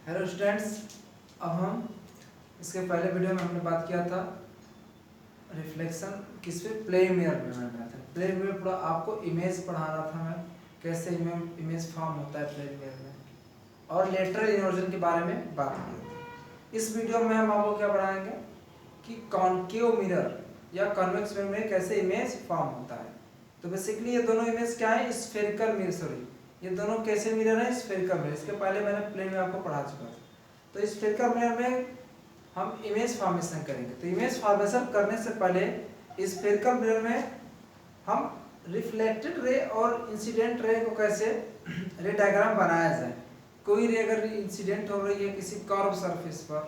Hello students, अब हम इसके पहले वीडियो में हमने बात किया था रिफ्लेक्शन किस पे, प्लेन मिरर में मैंने बनाया था। प्लेन मिरर पूरा आपको इमेज पढ़ा रहा था मैं, कैसे इमेज फॉर्म होता है प्लेन मिरर में, और लेटरल इन्वर्जन के बारे में बात की। इस वीडियो में हम आपको क्या पढ़ाएंगे कि कॉन्केव मिरर या कॉन्वेक्स मिरर में कैसे इमेज फॉर्म होता है। तो बेसिकली ये दोनों इमेज क्या है, स्फेरिकल मिरर, सॉरी ये दोनों कैसे मिरर है, स्फेरिकल मिरर। इसके पहले मैंने प्लेन में आपको पढ़ा चुका था। तो स्फेरिकल मिरर में हम इमेज फॉर्मेशन करेंगे। तो इमेज फॉर्मेशन करने से पहले स्फेरिकल मिरर में हम रिफ्लेक्टेड रे और इंसिडेंट रे को कैसे रे डायग्राम बनाया जाए। कोई रे अगर इंसिडेंट हो रही है किसी कर्व सरफेस पर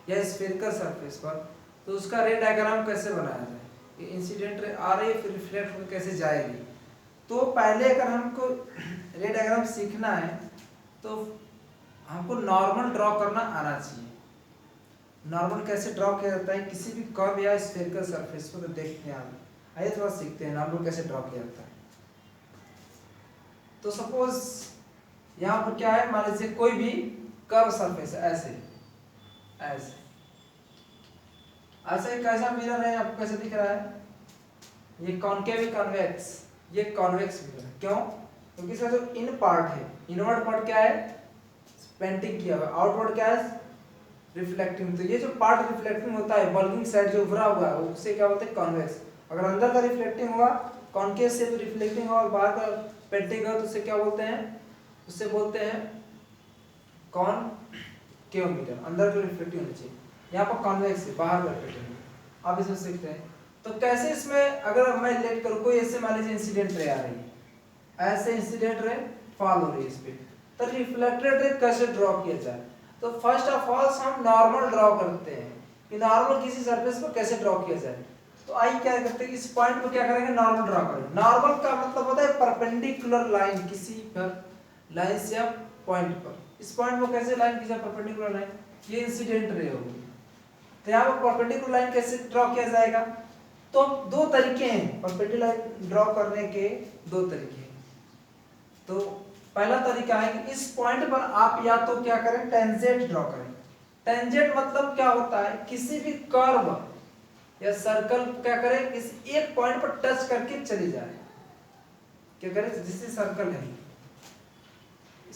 या स्फेरिकल सरफेस पर, तो उसका रे डायग्राम कैसे बनाया जाए। ये इंसिडेंट रे आ रही है, फिर रिफ्लेक्ट होकर कैसे जाएगी। तो पहले अगर हमको रे डायग्राम सीखना है तो हमको नॉर्मल ड्रॉ करना आना चाहिए। नॉर्मल कैसे ड्रॉ किया जाता है किसी भी कर्व या स्फेरिकल सरफेस को, तो देखते हैं। आइए थोड़ा सीखते हैं नॉर्मल कैसे ड्रॉ किया जाता है। तो सपोज यहाँ पर क्या है, मान लीजिए कोई भी कर्व सरफेस है, ऐसे ऐसे ऐसे कैसा मिरर है, आपको कैसे दिख रहा है, ये कॉन्केव कॉन्वेक्स, ये कॉन्वेक्स मिरर है। क्यों? क्योंकि इसका जो इन पार्ट है, इनवर्ड पार्ट क्या है, पेंटिंग किया हुआ, आउटवर्ड क्या है, रिफ्लेक्टिंग। तो ये जो पार्ट रिफ्लेक्टिंग होता है, बल्किंग साइड जो उभरा हुआ है, उससे क्या बोलते हैं, कॉन्वेक्स। अगर अंदर का रिफ्लेक्टिंग हुआ, कॉन्केव से भी रिफ्लेक्टिंग हुआ और बाहर का पेंटिंग हुआ, तो उससे क्या बोलते हैं, उससे बोलते हैं कॉनकेव मिरर। अंदर का रिफ्लेक्टिंग होना चाहिए, यहाँ पर कॉन्वेक्स है, बाहर का रिफ्लेक्टिंग। अब इसमें सीखते हैं तो कैसे इसमें अगर मैं लेट करूँ, कोई ऐसे मान लीजिए इंसिडेंट रे आ रही है, ऐसे इंसिडेंट रे फॉल हो रही है इस पे, तो रिफ्लेक्टेड रे कैसे ड्रॉ किया जाए। तो फर्स्ट ऑफ ऑल हम नॉर्मल ड्रॉ करते हैं कि नॉर्मल किसी सरफेस पर कैसे ड्रॉ किया जाए। तो आई क्या करते हैं, इस पॉइंट पर क्या करेंगे, नॉर्मल ड्रॉ करेंगे। नॉर्मल का मतलब होता है परपेंडिकुलर लाइन, किसी पर लाइन से या पॉइंट पर। इस पॉइंट पर कैसे लाइन खींचा, परपेंडिकुलर लाइन, ये इंसिडेंट रे होगी। तो यहाँ पर परपेंडिकुलर लाइन कैसे ड्रॉ किया जाएगा, तो दो तरीके हैं परपेंडिकुलर लाइन ड्रॉ करने के, दो तरीके हैं। तो पहला तरीका है कि इस पॉइंट पर आप या तो क्या करें, टेंजेंट ड्रॉ करें। टेंजेंट मतलब क्या होता है, किसी भी कर्व या सर्कल क्या करें, किसी एक पॉइंट पर टच करके चली जाए। क्या करें, जैसे सर्कल है,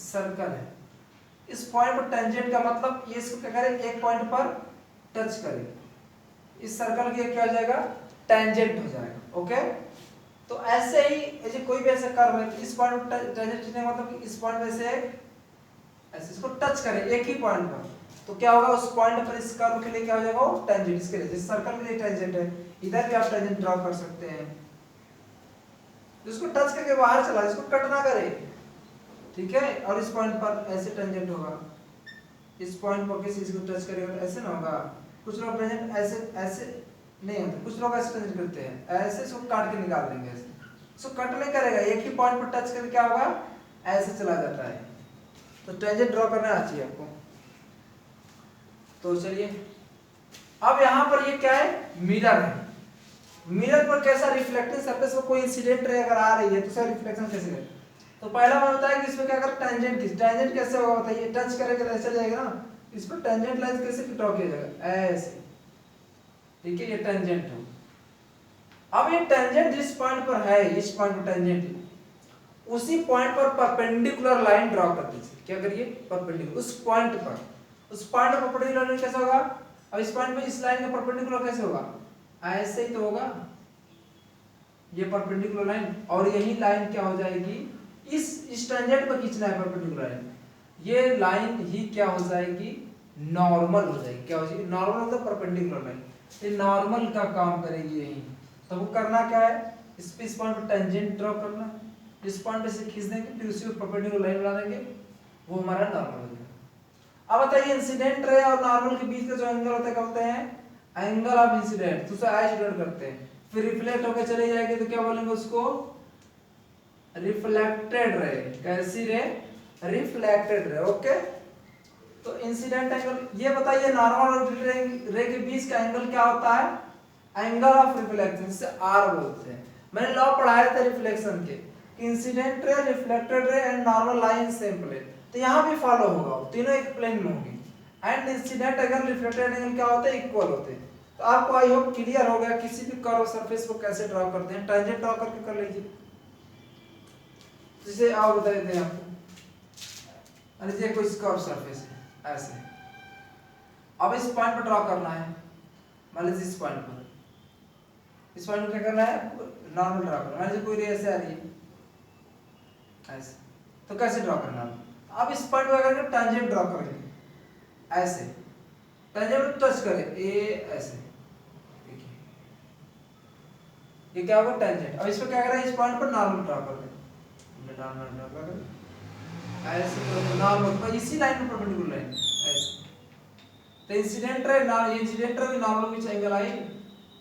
सर्कल है, इस पॉइंट पर टेंजेंट का मतलब ये इसको क्या करें, एक पॉइंट पर टच करें, इस सर्कल के क्या हो जाएगा, टेंजेंट हो जाएगा। ओके, तो ऐसे ही ऐसे कोई भी ऐसा कर्व है, इस पॉइंट पर टेंजेंट नहीं मतलब कि इस पॉइंट में से ऐसे इसको टच करें एक ही पॉइंट पर, तो क्या होगा, उस पॉइंट पर इस कर्व के लिए क्या हो जाएगा, वो टेंजेंट। इसके लिए जिस सर्कल के लिए टेंजेंट है, इधर भी आप टेंजेंट ड्रॉ कर सकते हैं। इसको टच करके बाहर चला, इसको कट ना करे, ठीक है। और इस पॉइंट पर ऐसे टेंजेंट होगा, इस पॉइंट पर किसी चीज को टच करेगा तो ऐसे ना होगा। कुछ लोग टेंजेंट ऐसे ऐसे नहीं होते, कुछ लोग ऐसे टेंजेंट करते हैं, ऐसे इसको काट के निकाल देंगे, ऐसे इसको कट नहीं करेगा, एक ही पॉइंट पर टच करके क्या होगा, ऐसे चला जाता है। तो टेंजेंट ड्रॉ करना आना चाहिए आपको। तो चलिए, अब यहाँ पर ये क्या है, मिरर है। मिरर पर कैसा रिफ्लेक्टिंग सरफेस पर कोई इंसिडेंट रे अगर आ रही है तो उसका रिफ्लेक्शन कैसे करें। तो पहला बात होता है कि इसमें क्या कर, टेंजेंट की टेंजेंट कैसे होगा बताइए, टच करेगा तो ऐसे जाएगा ना, इस पर टेंजेंट लाइन कैसे ड्रॉ किया जाएगा, ऐसे, ठीक है, ये टेंजेंट है। अब ये टेंजेंट जिस पॉइंट पर है, इस पॉइंट पर टेंजेंट, उसी पॉइंट पर परपेंडिकुलर लाइन ड्रॉ कर दीजिए। क्या करिए, परपेंडिकुलर उस पॉइंट पर, उस पॉइंट पर परपेंडिकुलर लाइन कैसे होगा, अब इस पॉइंट पे इस लाइन का परपेंडिकुलर कैसे होगा, ऐसे ही तो होगा, ये परपेंडिकुलर लाइन, और यही लाइन क्या हो जाएगी, इस टेंजेंट पर खींचना है परपेंडिकुलर लाइन, ये लाइन ही क्या हो जाएगी, नॉर्मल हो जाएगी। क्या हो जाएगी, नॉर्मल मतलब परपेंडिकुलर लाइन, ये नॉर्मल का काम करेगी यही। तो वो करना क्या है, इस पॉइंट पर टेंजेंट ड्रॉ करना, इस पॉइंट पे से खींच देंगे, फिर उसी पर परपेंडिकुलर लाइन बना देंगे, वो हमारा नॉर्मल हो जाएगा। अब बताइए, इंसिडेंट रे और नॉर्मल के बीच का जो एंगल होता है क्या बोलते हैं, एंगल ऑफ इंसिडेंट, तो उसे आई स्टूडेंट करते हैं। फिर रिफ्लेक्ट होकर चले जाएंगे तो क्या बोलेंगे उसको, रिफ्लेक्टेड रे। कैसी रे, रिफ्लेक्टेड रे। ओके, तो इंसिडेंट एंगल, ये बताइए नॉर्मल और रे के बीच का एंगल क्या होता है, एंगल ऑफ रिफ्लेक्शन, जिसे आर बोलते हैं। मैंने लॉ पढ़ाया था रिफ्लेक्शन के, incident ray, reflected ray and normal line same plane. तो यहाँ भी फॉलो होगा, तीनों एक प्लेन में होंगे। And incident angle reflected angle क्या होते हैं, इक्वल होते हैं। तो आपको आई होप क्लियर हो गया किसी भी कर्व सरफेस को कैसे ड्रॉ करते हैं। टेंजेंट ड्रॉ करके कर लीजिए, जिसे आप बता देते हैं आपको। लीजिए कोई कर्व सरफेस है ऐसे, अब इस पॉइंट पर ड्रॉ करना है, मान लीजिए इस पॉइंट पर, इस पॉइंट पर क्या करना है, नॉर्मल ड्रॉ करना है। मान लीजिए कोई रे ऐसे आ रही है ऐसे, तो कैसे ड्रॉ करना है, अब इस पॉइंट पर करके टेंजेंट ड्रॉ करेंगे ऐसे, टेंजेंट टच करें ये ऐसे, देखिए ये क्या होगा टेंजेंट। अब इस पर क्या करें, इस पॉइंट पर नॉर्मल ड्रॉ कर दें, नॉर्मल ड्रॉ कर दें ऐसे, नॉर्मल पर इसी लाइन में परपेंडिकुलर लाइन ऐसे। तो इंसिडेंट रे ना, ये इंसिडेंट रे नॉर्मल की एंगल आई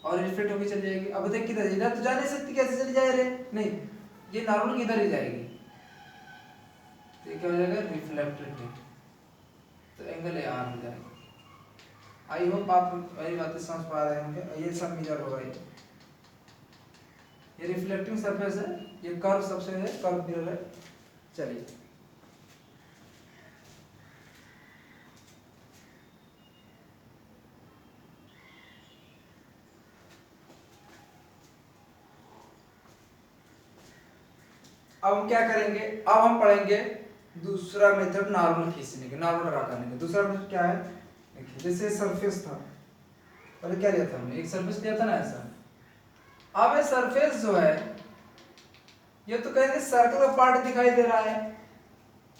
और रिफ्लेक्ट होकर चली जाएगी। अब देख किधर, इधर तो जा नहीं सकती, कैसे चली जाए रे, नहीं ये नॉर्मल किधर ही जाएगी, तो ये क्या हो जाएगा रिफ्लेक्टेड, तो एंगल ए आर हो जाएगा। आई होप आप मेरी बातें समझ पा रहे होंगे। ये सब मिरर होगा, ये रिफ्लेक्टिंग सरफेस है, ये कर्व सबसे है, कर्व मिरर है। चलिए अब हम क्या करेंगे, अब हम पढ़ेंगे दूसरा मेथड नॉर्मल खींचने के, नॉर्मल ड्रा करने के। दूसरा मेथड क्या है, देखिए जैसे सरफेस था, पहले क्या लिया था हमने, एक सरफेस लिया था ना ऐसा। अब ये सरफेस जो है, ये तो कहेंगे सर्कल का पार्ट दिखाई दे रहा है,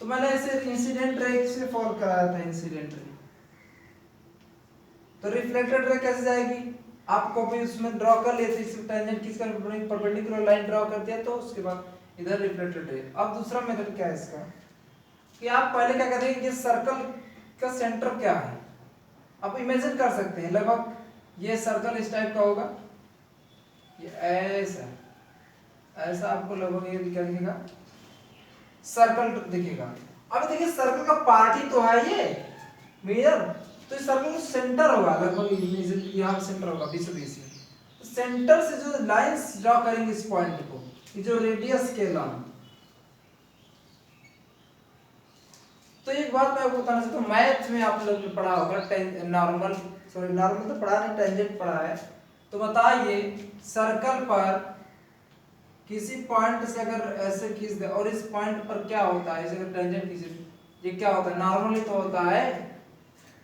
तो मैंने इसे इंसिडेंट रे से फॉलो कराया था, इंसिडेंट रे। तो रिफ्लेक्टेड रे कैसे जाएगी, आपको भी उसमें ड्रॉ कर लिए थे, इसमें टेंजेंट किसका परपेंडिकुलर लाइन ड्रॉ कर दिया, तो उसके बाद इधर रिफ्लेक्टेड रे। अब दूसरा मेथड क्या है इसका, कि आप पहले क्या करते हैं, ये सर्कल का सेंटर क्या है, आप इमेजिन कर सकते हैं, लगभग ये सर्कल इस टाइप का होगा, ये ऐसा ऐसा आपको लगभग ये क्या दिखेगा, सर्कल दिखेगा। अब देखिए सर्कल का पार्ट ही तो है ये मिरर, तो इस सर्कल का सेंटर होगा लगभग यहाँ सेंटर होगा 20 में। तो सेंटर से जो लाइंस ड्रॉ करेंगे इस पॉइंट को, ये जो रेडियस के लॉन्ग। तो एक बात मैं आपको बताना चाहता हूँ, मैथ में आप लोग ने पढ़ा होगा नॉर्मल, सॉरी नॉर्मल तो पढ़ा नहीं, टेंजेंट पढ़ा है। तो बताइए सर्कल पर किसी पॉइंट से अगर ऐसे खींच दे और इस पॉइंट पर क्या होता है, अगर टेंजेंट खींचे, ये क्या होता है, नॉर्मल ही तो होता है।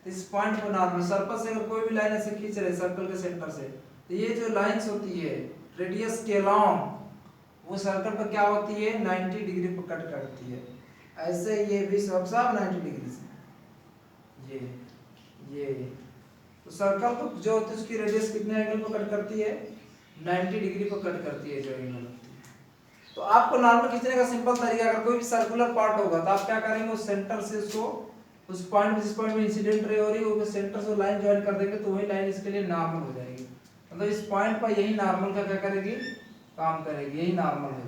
इस पॉइंट पर नॉर्मल सरफेस से अगर कोई भी लाइन ऐसे खींच रहे सर्कल के सेंटर से, तो ये जो लाइंस होती है रेडियस के लॉन्ग, वो सर्कल पर क्या होती है 90 डिग्री पर कट करती है। ऐसे ये भी सब 90 डिग्री से ये तो सर्कल को जो होती है उसकी रेडियस कितने एंगल पर कट करती है, 90 डिग्री पर कट करती है जो एंगल होती है। तो आपको नॉर्मल खींचने का सिंपल तरीका, अगर कोई भी सर्कुलर पार्ट होगा तो आप क्या करेंगे, उस सेंटर से उसको उस पॉइंट जिस पॉइंट में इंसिडेंट रे हो रही है उस सेंटर से लाइन ज्वाइन कर देंगे, तो वही लाइन इसके लिए नॉर्मल हो जाएगी। मतलब इस पॉइंट पर यही नॉर्मल का क्या करेगी, काम करेगी, यही नॉर्मल है।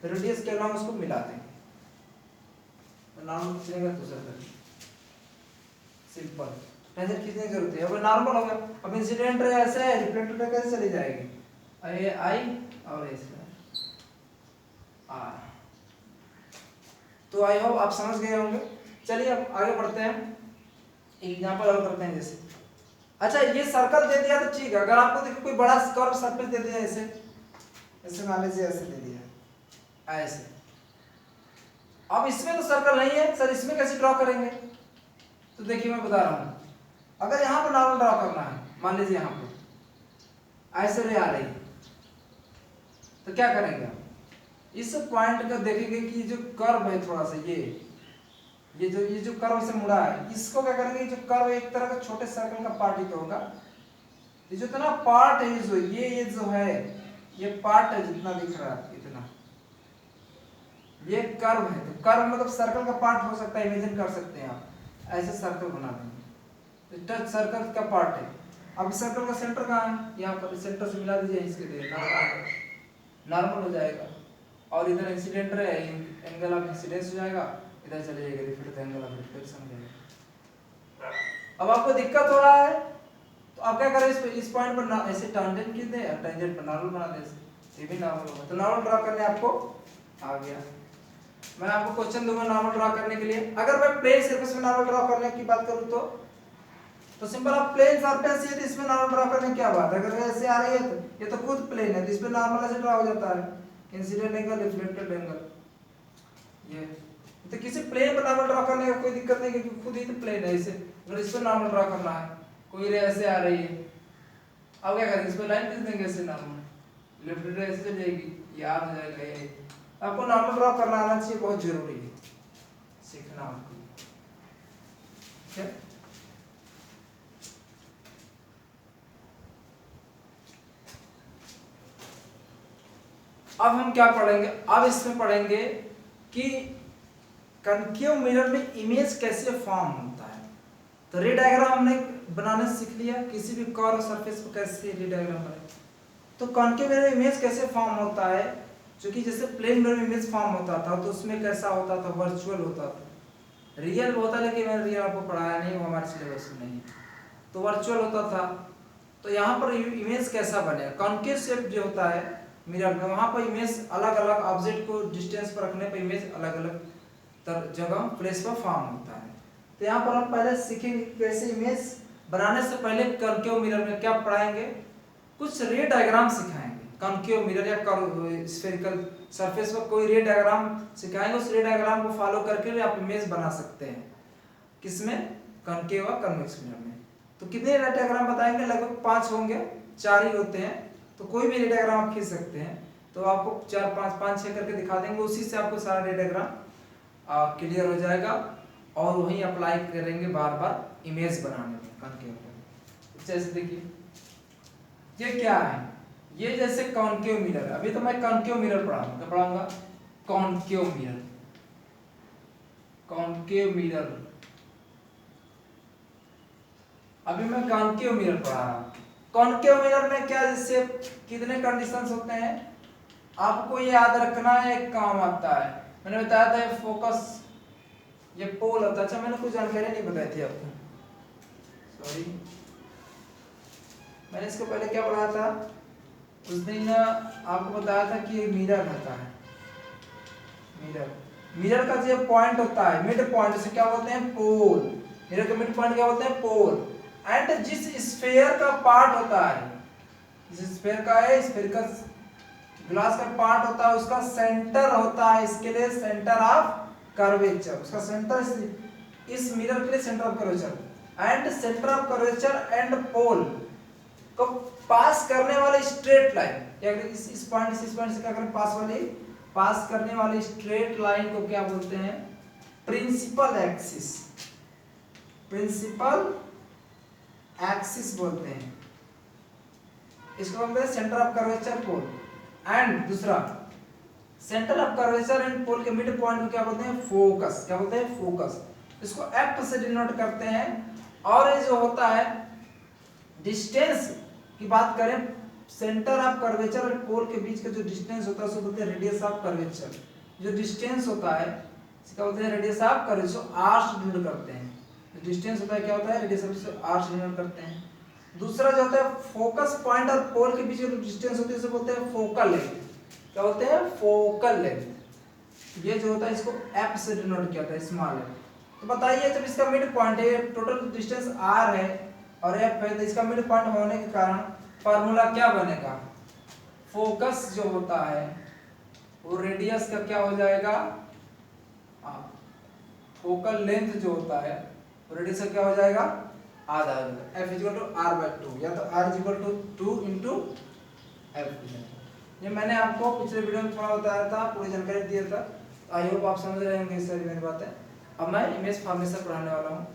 तो रेडियस के अलावा उसको मिला देंगे, नॉर्मल खींचेगा तो सर सिंपल, टेंजेंट खींचने की जरूरत है। अब नॉर्मल हो गया, अब इंसिडेंट रे ऐसे है, रिफ्लेक्टेड रे कैसे चली जाएगी, ये आई और ऐसे आर। तो आई होप आप समझ गए होंगे। चलिए अब आगे बढ़ते हैं, एग्जांपल और करते हैं। जैसे अच्छा ये सर्कल दे दिया तो ठीक है, अगर आपको देखो कोई बड़ा कर्व सरफेस दे दिया, ऐसे ऐसे मान लीजिए ऐसे दे दिया ऐसे, अब इसमें तो सर्कल नहीं है सर, इसमें कैसे ड्रॉ करेंगे, तो देखिए मैं बता रहा हूं, अगर यहाँ पर नॉर्मल ड्रॉ करना है, मान लीजिए यहाँ पर ऐसे रे आ रही है, तो क्या करेंगे, इस पॉइंट का देखेंगे कि जो कर्व है थोड़ा सा ये जो कर्व से मुड़ा है, इसको क्या करेंगे, जो कर्व एक तरह का छोटे सर्कल का पार्ट ही तो होगा, ये जो इतना पार्ट है, जो ये जो है ये पार्ट है जितना दिख रहा है इतना, ये कर्व है। तो कर्व मतलब सर्कल का पार्ट हो सकता है, इमेजिन कर सकते हैं आप, ऐसे सर्कल बना देंगे, टच सर्कल का पार्ट है। अब सर्कल का सेंटर कहाँ है, यहाँ पर सेंटर से मिला दीजिए, इसके लिए नॉर्मल हो जाएगा, और इधर इंसिडेंट है, एंगल ऑफ इंसिडेंस हो जाएगा, इधर चले जाएगा रिफ्लेक्ट, एंगल ऑफ रिफ्लेक्शन हो जाएगा। अब आपको दिक्कत हो रहा है तो आप क्या करें, इस पॉइंट पर ऐसे टेंजेंट खींच दें और टेंजेंट पर नॉर्मल बना दें, ये भी नॉर्मल होगा। तो नॉर्मल ड्रॉ करने आपको आ गया। मैं आपको क्वेश्चन दूंगा नॉर्मल ड्रा करने के लिए। अगर मैं प्लेन सरफेस में नॉर्मल ड्रा करने की बात करूं तो सिंपल आप प्लेन सरफेस है तो इसमें नॉर्मल ड्रा करने की क्या बात है। अगर ऐसे आ रही है तो ये तो खुद प्लेन है तो इस पे नॉर्मल ऐसे ड्रा हो जाता है, इंसिडेंट एंगल रिफ्लेक्टेड एंगल। ये तो किसी प्लेन पर नॉर्मल ड्रा करने का कोई दिक्कत नहीं क्योंकि खुद ही तो प्लेन है। इसे अगर इस पे नॉर्मल ड्रा करना है, कोई रे ऐसे आ रही है, अब क्या करेंगे, इस पे लाइन खींच देंगे ऐसे नॉर्मल, रिफ्लेक्टेड ऐसे चल जाएगी, याद हो जाएगा। ये आपको नॉर्मल ड्रा करना आना चाहिए, बहुत जरूरी है सीखना आपको। ठीक है, अब हम क्या पढ़ेंगे, अब इसमें पढ़ेंगे कि कनकेव मिरर में इमेज कैसे फॉर्म होता है। तो रे डायग्राम हमने बनाना सीख लिया, किसी भी कर्व सरफेस पर कैसे रे डायग्राम बने। तो कनकेव मिरर में इमेज कैसे फॉर्म होता है, क्योंकि जैसे प्लेन मिरर में इमेज फॉर्म होता था तो उसमें कैसा होता था, वर्चुअल होता था। रियल होता, लेकिन मैंने रियल आपको पढ़ाया नहीं, वो हमारे सिलेबस में नहीं, तो वर्चुअल होता था। तो यहाँ पर इमेज कैसा बनेगा, कॉन्केव शेप जो होता है मिरर में, वहाँ पर इमेज अलग अलग ऑब्जेक्ट को डिस्टेंस पर रखने पर इमेज अलग अलग जगह प्लेस पर फॉर्म होता है। तो यहाँ पर हम पहले सीखेंगे कैसे इमेज बनाने से पहले कॉन्केव मिरर में क्या पढ़ाएंगे, कुछ रे डायग्राम सिखाएंगे। कॉन्केव मिरर या स्फेरिकल सरफेस पर कोई रे डायग्राम सिखाएंगे, उस रे डायग्राम को फॉलो करके आप इमेज बना सकते हैं। किसमें, कॉन्केव और कन्वेक्स मिरर में। तो कितने रे डायग्राम बताएंगे, लगभग 5 होंगे, 4 ही होते हैं, तो कोई भी रे डायग्राम आप खींच सकते हैं। तो आपको 4 5 5 6 करके दिखा देंगे, उसी से आपको सारा रे डायग्राम क्लियर हो जाएगा और वही अप्लाई करेंगे बार बार इमेज बनाने में कॉन्केव में। जैसे देखिए ये क्या है, ये जैसे कॉन्केव मिरर, अभी तो मैं कॉन्केव मिरर पढ़ाऊंगा, कॉन्केव मिरर, कॉन्केव मिरर, अभी मैं कॉन्केव मिरर पढ़ा रहा हूं। कॉन्केव मिरर में क्या, जैसे कितने कंडीशंस होते हैं आपको ये याद रखना है, एक काम आता है। मैंने बताया था ये फोकस, ये पोल होता है। अच्छा मैंने कुछ जानकारी नहीं बताई थी आपको, सॉरी। मैंने इसको पहले क्या पढ़ाया था, उस दिन आपको बताया था कि मिरर रहता है, मिरर, मिरर का जो पॉइंट होता है मिड पॉइंट, से क्या बोलते हैं, पोल। मिरर का मिड पॉइंट क्या बोलते हैं, पोल। एंड जिस स्फीयर का पार्ट होता है, जिस स्फीयर का है, स्फीयर का ग्लास का पार्ट होता है, उसका सेंटर होता है, इसके लिए सेंटर ऑफ कर्वेचर, उसका सेंटर, इस मिरर के लिए centre of curvature and centre of curvature and pole को पास करने वाले स्ट्रेट लाइन, या इस पॉइंट से इस पॉइंट से क्या करें, पास करने वाली स्ट्रेट लाइन को क्या बोलते हैं, प्रिंसिपल एक्सिस, प्रिंसिपल एक्सिस बोलते हैं। इसको हम बोलते हैं centre of curvature pole. And दूसरा, centre of curvature and pole के मिड पॉइंट को क्या बोलते हैं, फोकस। क्या बोलते हैं, फोकस। इसको एफ से डिनोट करते हैं। और ये जो होता है डिस्टेंस की बात करें, सेंटर ऑफ कर्वेचर और पोल के बीच का जो डिस्टेंस होता है उसको बोलते हैं रेडियस ऑफ कर्वेचर। जो डिस्टेंस होता है इसका बोलते हैं रेडियस ऑफ कर्वेचर, आर से डिनोट करते हैं। जो डिस्टेंस होता है क्या होता है, रेडियस ऑफ आर से डिनोट करते हैं। दूसरा जो होता है फोकस पॉइंट और पोल के बीच जो डिस्टेंस होती है उसे बोलते हैं फोकल लेंथ। क्या बोलते हैं, फोकल लेंथ। ये जो होता है इसको एफ से डिनोट किया जाता है, स्मॉल है। तो बताइए जब इसका मिड पॉइंट है, टोटल डिस्टेंस आर है और एफ है, तो इसका मिड पॉइंट होने के कारण फार्मूला क्या बनेगा, फोकस जो होता है वो रेडियस का क्या हो जाएगा, फोकल लेंथ जो होता है वो रेडियस का क्या हो जाएगा, आधा हो जाएगा। F equal to R by 2, या तो R equal to 2 into F. ये मैंने आपको पिछले वीडियो में थोड़ा बताया था, पूरी जानकारी दिया था। आई होप आप समझ रहे होंगे इस सारी मेरी बातें। अब मैं इमेज फॉर्मेशन पढ़ाने वाला हूँ।